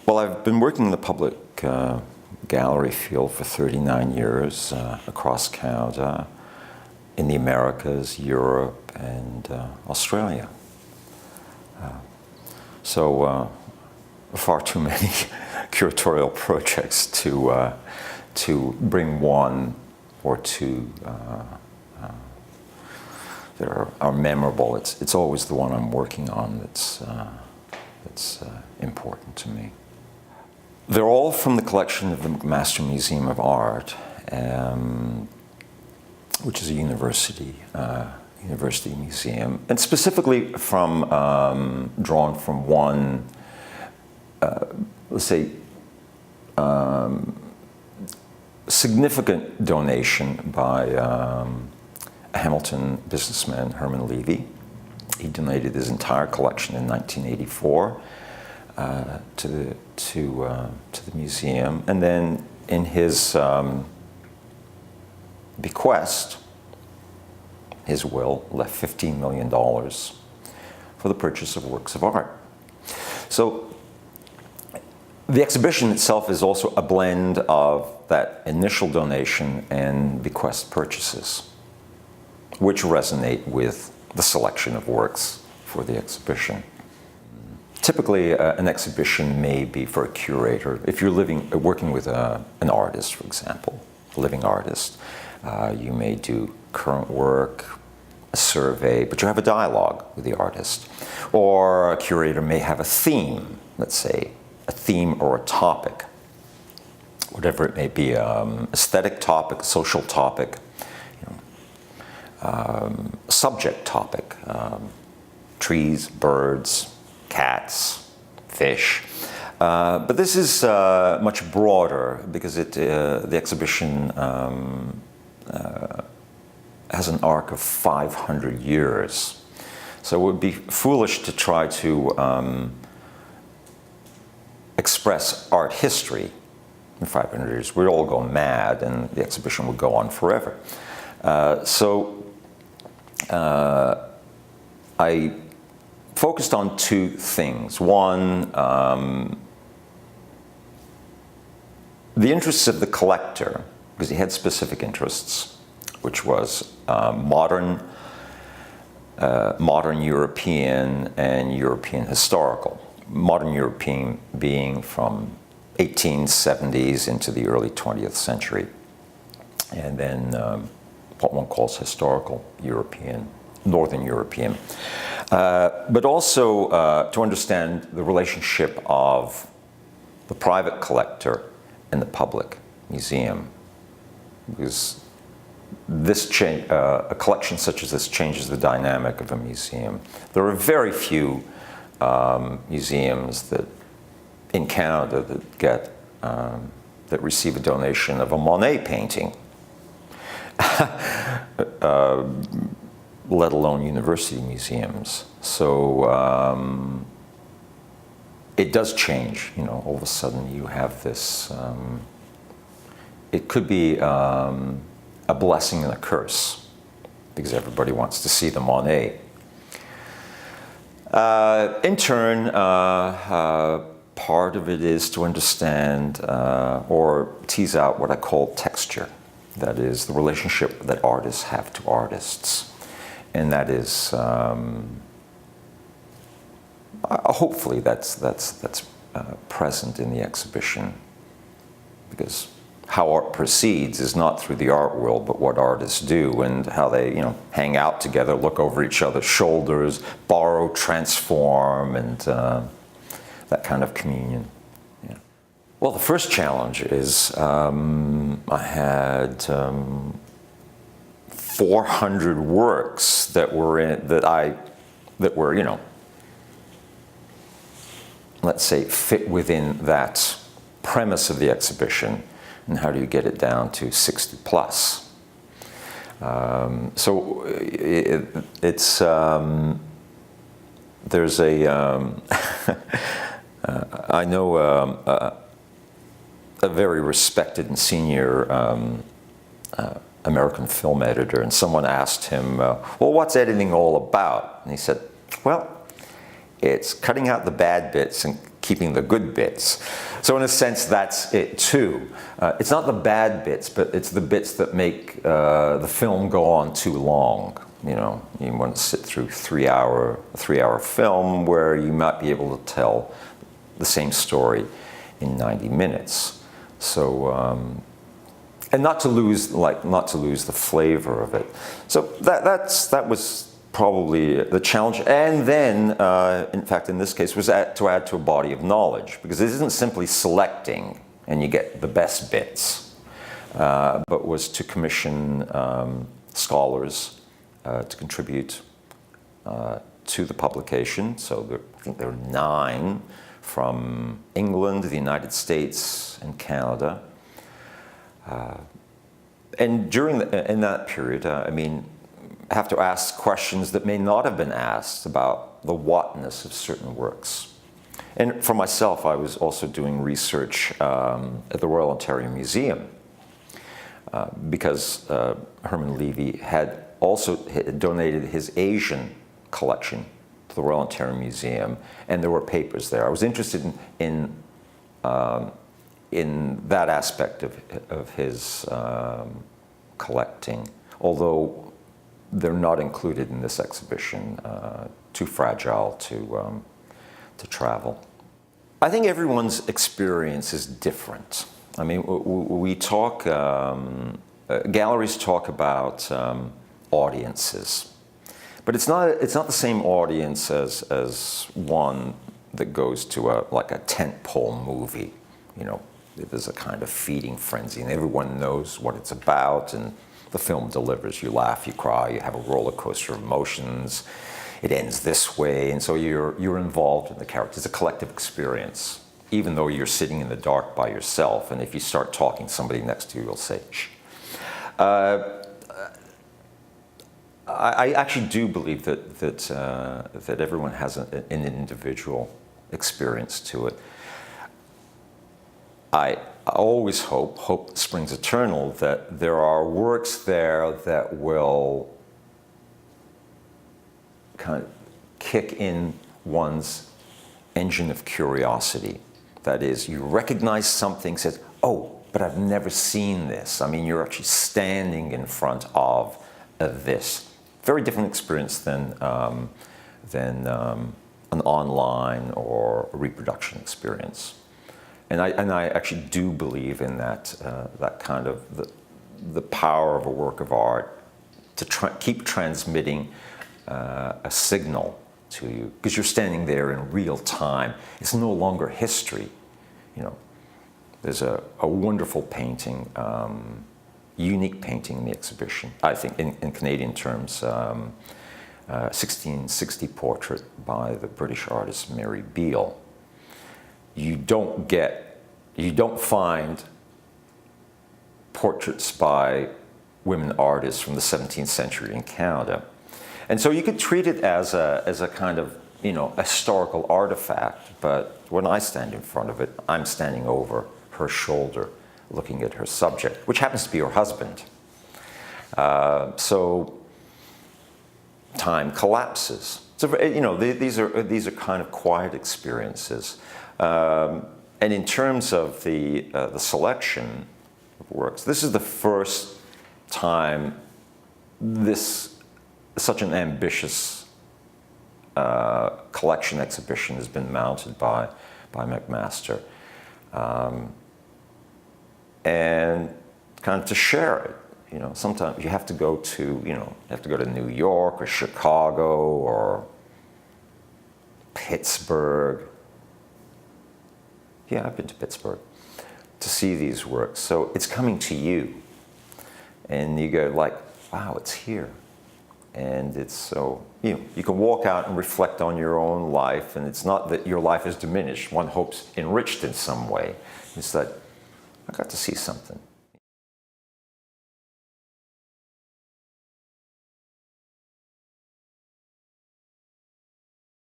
Well, I've been working in the public gallery field for 39 years across Canada, in the Americas, Europe, and Australia. So far too many curatorial projects to bring one or two that are memorable. It's always the one I'm working on that's important to me. They're all from the collection of the McMaster Museum of Art, which is a university museum, and specifically drawn from one, let's say, significant donation by a Hamilton businessman, Herman Levy. He donated his entire collection in 1984 to the museum, and then in his bequest, his will left $15 million for the purchase of works of art. So the exhibition itself is also a blend of that initial donation and bequest purchases, which resonate with the selection of works for the exhibition. Typically, an exhibition may be for a curator. If you're working with an artist, for example, a living artist, you may do current work, a survey, but you have a dialogue with the artist. Or a curator may have a theme, let's say, a theme or a topic, whatever it may be, aesthetic topic, social topic, subject topic, trees, birds, cats, fish. But this is much broader because the exhibition has an arc of 500 years. So it would be foolish to try to express art history in 500 years. We'd all go mad and the exhibition would go on forever. I focused on two things. One, the interests of the collector, because he had specific interests, which was modern European and European historical. Modern European being from 1870s into the early 20th century. And then what one calls historical European, Northern European. But also to understand the relationship of the private collector and the public museum. Because a collection such as this changes the dynamic of a museum. There are very few museums in Canada that receive a donation of a Monet painting, let alone university museums. So it does change. All of a sudden you have this. It could be a blessing and a curse, because everybody wants to see the Monet. In turn, part of it is to understand or tease out what I call texture. That is the relationship that artists have to artists. And that is, hopefully that's present in the exhibition, because how art proceeds is not through the art world, but what artists do and how they, hang out together, look over each other's shoulders, borrow, transform, and that kind of communion. Yeah. Well, the first challenge is I had 400 works that were let's say, fit within that premise of the exhibition. And how do you get it down to 60 plus? So it's there's a I know a very respected and senior American film editor, and someone asked him, well, what's editing all about? And he said, well, it's cutting out the bad bits and keeping the good bits. So in a sense, that's it too. It's not the bad bits, but it's the bits that make the film go on too long. You know, you want to sit through a three-hour film where you might be able to tell the same story in 90 minutes. So, and not to lose the flavor of it. So that was probably the challenge. And then, in fact, in this case, was to add to a body of knowledge, because it isn't simply selecting and you get the best bits, but was to commission scholars to contribute to the publication. So I think there are 9 from England, the United States, and Canada. And in that period, I mean, I have to ask questions that may not have been asked about the whatness of certain works. And for myself, I was also doing research at the Royal Ontario Museum because Herman Levy had also donated his Asian collection to the Royal Ontario Museum, and there were papers there. I was interested in that aspect of his collecting, although they're not included in this exhibition, too fragile to travel. I think everyone's experience is different. I mean, we talk, galleries talk about audiences, but it's not the same audience as one that goes to like a tentpole movie. You know, there's a kind of feeding frenzy, and everyone knows what it's about, and the film delivers. You laugh, you cry, you have a roller coaster of emotions. It ends this way, and so you're involved in the character. It's a collective experience, even though you're sitting in the dark by yourself. And if you start talking, somebody next to you will say, "Shh." I actually do believe that everyone has an individual experience to it. I always hope springs eternal, that there are works there that will kind of kick in one's engine of curiosity. That is, you recognize something, says, "Oh, but I've never seen this." I mean, you're actually standing in front of this. Very different experience than an online or a reproduction experience. And I actually do believe in that kind of the power of a work of art to keep transmitting a signal to you, because you're standing there in real time. It's no longer history. You know, there's a wonderful painting, unique painting in the exhibition, I think, in Canadian terms, 1660 portrait by the British artist Mary Beale. You don't find portraits by women artists from the 17th century in Canada. And so you could treat it as a kind of, you know, historical artifact, but when I stand in front of it, I'm standing over her shoulder, looking at her subject, which happens to be her husband. So time collapses. So, you know, these are kind of quiet experiences. And in terms of the selection of works, this is the first time such an ambitious collection exhibition has been mounted by McMaster, and kind of to share it. You know, sometimes you have to go to New York or Chicago or Pittsburgh. Yeah, I've been to Pittsburgh to see these works. So it's coming to you, and you go like, wow, it's here. And it's so, you know, you can walk out and reflect on your own life, and it's not that your life is diminished. One hopes enriched in some way. It's that I got to see something.